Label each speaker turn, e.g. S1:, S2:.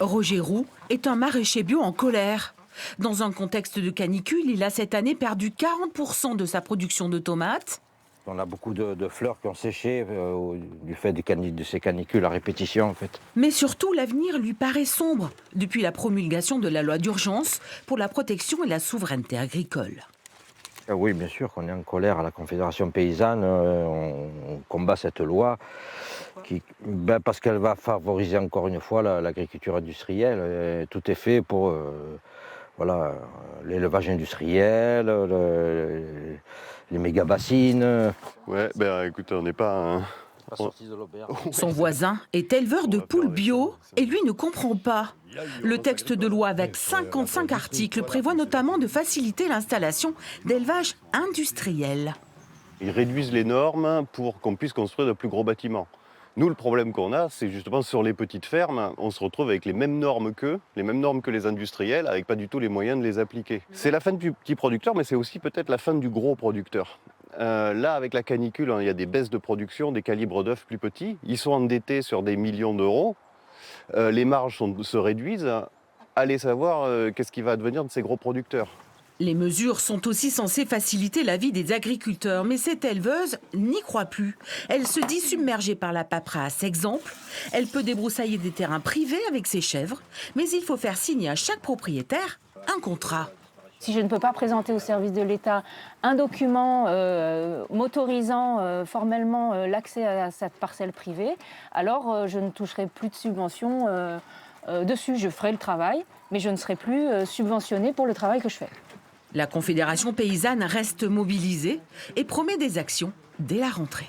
S1: Roger Roux est un maraîcher bio en colère. Dans un contexte de canicule, il a cette année perdu 40% de sa production de tomates.
S2: On a beaucoup de fleurs qui ont séché du fait de ces canicules à répétition en fait.
S1: Mais surtout, l'avenir lui paraît sombre depuis la promulgation de la loi d'urgence pour la protection et la souveraineté agricole.
S2: Oui, bien sûr qu'on est en colère à la Confédération paysanne. On combat cette loi parce qu'elle va favoriser encore une fois l'agriculture industrielle. Tout est fait pour l'élevage industriel, les méga-bassines.
S3: Ouais, écoute, on n'est pas...
S1: Son voisin est éleveur de poules bio et lui ne comprend pas. Le texte de loi avec 55 articles prévoit notamment de faciliter l'installation d'élevages industriels.
S3: Ils réduisent les normes pour qu'on puisse construire de plus gros bâtiments. Nous, le problème qu'on a, c'est justement sur les petites fermes, on se retrouve avec les mêmes normes qu'eux, les mêmes normes que les industriels, avec pas du tout les moyens de les appliquer. C'est la fin du petit producteur, mais c'est aussi peut-être la fin du gros producteur. Là, avec la canicule, il y a des baisses de production, des calibres d'œufs plus petits. Ils sont endettés sur des millions d'euros. Les marges se réduisent. Allez savoir qu'est-ce qui va advenir de ces gros producteurs.
S1: Les mesures sont aussi censées faciliter la vie des agriculteurs, mais cette éleveuse n'y croit plus. Elle se dit submergée par la paperasse. Exemple, elle peut débroussailler des terrains privés avec ses chèvres, mais il faut faire signer à chaque propriétaire un contrat.
S4: Si je ne peux pas présenter au service de l'État un document m'autorisant formellement l'accès à cette parcelle privée, alors je ne toucherai plus de subventions dessus. Je ferai le travail, mais je ne serai plus subventionnée pour le travail que je fais.
S1: La Confédération paysanne reste mobilisée et promet des actions dès la rentrée.